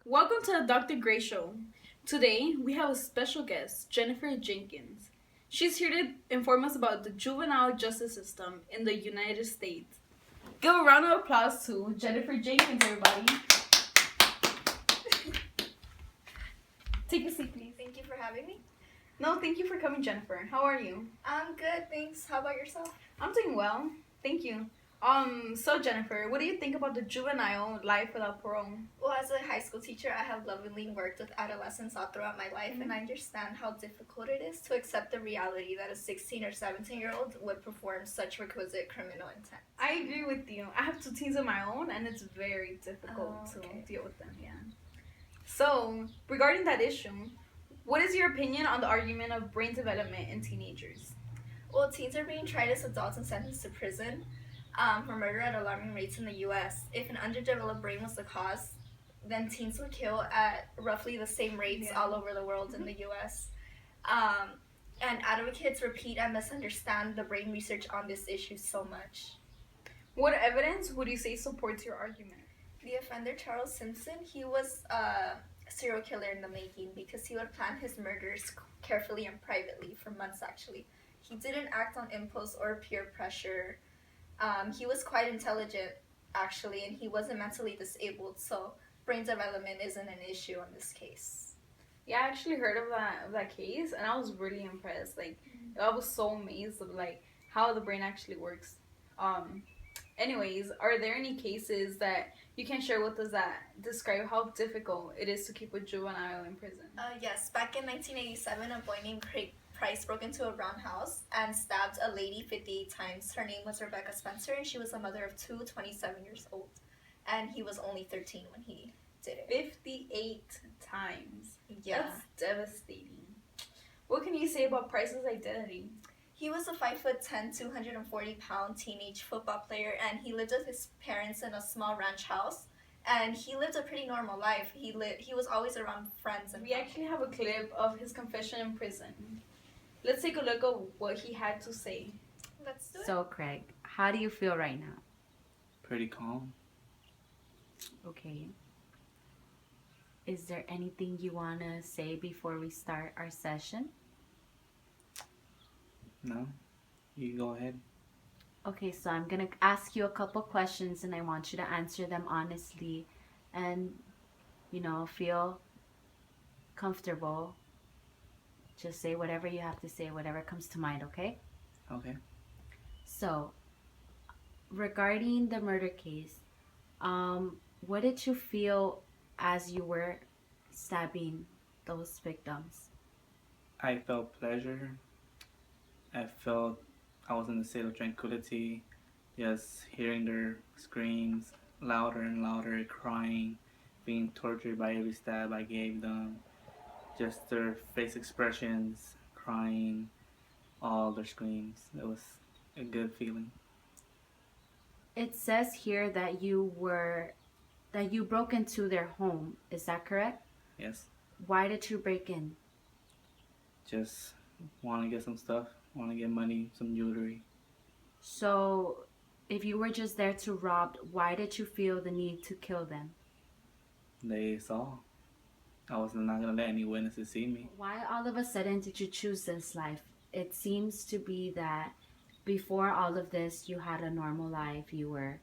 Welcome to the Dr. Gray Show. Today, we have a special guest, Jennifer Jenkins. She's here to inform us about the juvenile justice system in the United States. Give a round of applause to Jennifer Jenkins, everybody. Take a seat, please. Thank you for having me. No, thank you for coming, Jennifer. How are you? I'm good, thanks. How about yourself? I'm doing well. Thank you. So Jennifer, what do you think about the juvenile life without parole? Well, as a high school teacher, I have lovingly worked with adolescents all throughout my life, and I understand how difficult it is to accept the reality that a 16 or 17-year-old would perform such requisite criminal intent. I agree with you. I have two teens of my own, and it's very difficult to deal with them. Yeah. So, regarding that issue, what is your opinion on the argument of brain development in teenagers? Well, teens are being tried as adults and sentenced to prison for murder at alarming rates in the U.S. If an underdeveloped brain was the cause, then teens would kill at roughly the same rates all over the world in the U.S. And advocates repeat and misunderstand the brain research on this issue so much. What evidence would you say supports your argument? The offender, Charles Simpson, he was a serial killer in the making because he would plan his murders carefully and privately for months, actually. He didn't act on impulse or peer pressure. He was quite intelligent, actually, and he wasn't mentally disabled, so brain development isn't an issue in this case. Yeah, I actually heard of that case, and I was really impressed. I was so amazed of how the brain actually works. Anyways, are there any cases that you can share with us that describe how difficult it is to keep a juvenile in prison? Yes, back in 1987, a boy named Craig Price broke into a brown house and stabbed a lady 58 times. Her name was Rebecca Spencer, and she was a mother of two, 27 years old. And he was only 13 when he did it. 58 times. Yeah. That's devastating. What can you say about Price's identity? He was a 5'10", 240-pound teenage football player, and he lived with his parents in a small ranch house. And he lived a pretty normal life. He was always around friends. And we actually have a clip of his confession in prison. Let's take a look at what he had to say. Let's do it. So, Craig, how do you feel right now? Pretty calm. Okay. Is there anything you want to say before we start our session? No? You go ahead. Okay, so I'm going to ask you a couple questions and I want you to answer them honestly and, feel comfortable. Just say whatever you have to say, whatever comes to mind, okay? Okay. So, regarding the murder case, what did you feel as you were stabbing those victims? I felt pleasure. I felt I was in a state of tranquility, just hearing their screams louder and louder, crying, being tortured by every stab I gave them, just their face expressions, crying, all their screams. It was a good feeling. It says here that you broke into their home. Is that correct? Yes. Why did you break in? Just want to get some stuff, want to get money, some jewelry. So, if you were just there to rob, why did you feel the need to kill them? They saw. I was not going to let any witnesses see me. Why all of a sudden did you choose this life? It seems to be that before all of this, you had a normal life. You were,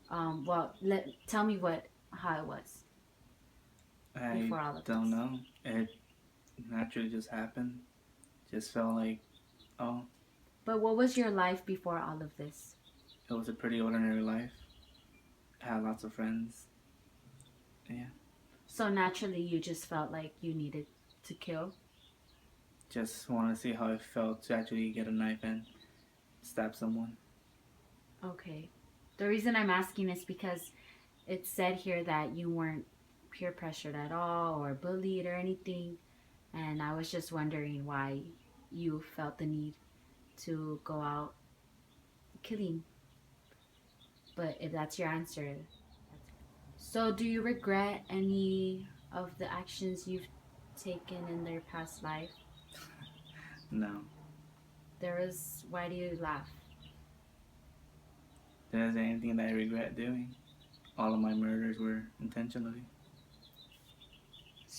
tell me how it was. I don't know. It naturally just happened. Just felt like, oh. But what was your life before all of this? It was a pretty ordinary life. I had lots of friends. Yeah. So naturally you just felt like you needed to kill? Just wanted to see how it felt to actually get a knife and stab someone. Okay. The reason I'm asking is because it said here that you weren't peer pressured at all or bullied or anything. And I was just wondering why you felt the need to go out killing. But if that's your answer. So do you regret any of the actions you've taken in their past life? No. Why do you laugh? There isn't anything that I regret doing. All of my murders were intentionally.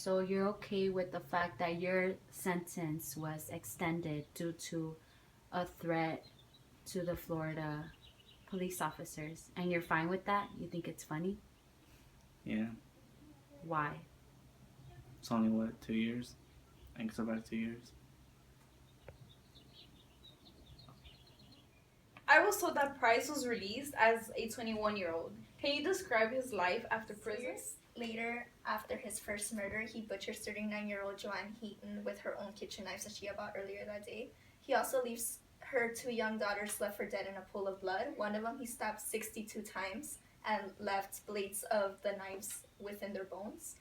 So you're okay with the fact that your sentence was extended due to a threat to the Florida police officers, and you're fine with that? You think it's funny? Yeah. Why? It's only, what, 2 years? I think it's about 2 years. I was told that Price was released as a 21-year-old. Can you describe his life after prison? Years later, after his first murder, he butchered 39-year-old Joanne Heaton with her own kitchen knives that she had bought earlier that day. He also leaves her 2 young daughters left for dead in a pool of blood. One of them he stabbed 62 times and left blades of the knives within their bones.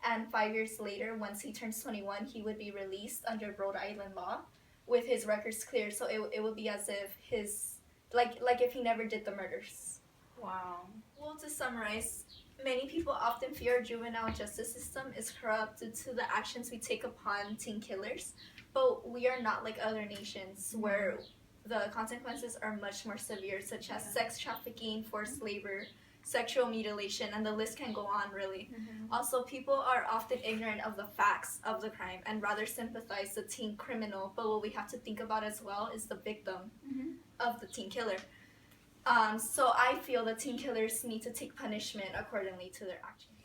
And 5 years later, once he turns 21, he would be released under Rhode Island law with his records clear. So it would be as if his, like if he never did the murders. Wow. Well, to summarize, many people often fear our juvenile justice system is corrupt due to the actions we take upon teen killers, but we are not like other nations where the consequences are much more severe, such as sex trafficking, forced labor, sexual mutilation, and the list can go on, really. Also, people are often ignorant of the facts of the crime and rather sympathize the teen criminal, but what we have to think about as well is the victim of the teen killer. So I feel that teen killers need to take punishment accordingly to their actions.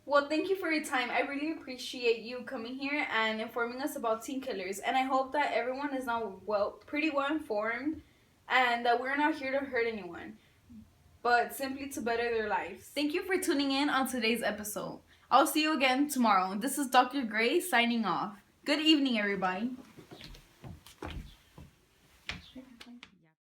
Well, thank you for your time. I really appreciate you coming here and informing us about teen killers. And I hope that everyone is now pretty well informed, and that we're not here to hurt anyone, but simply to better their lives. Thank you for tuning in on today's episode. I'll see you again tomorrow. This is Dr. Gray signing off. Good evening, everybody.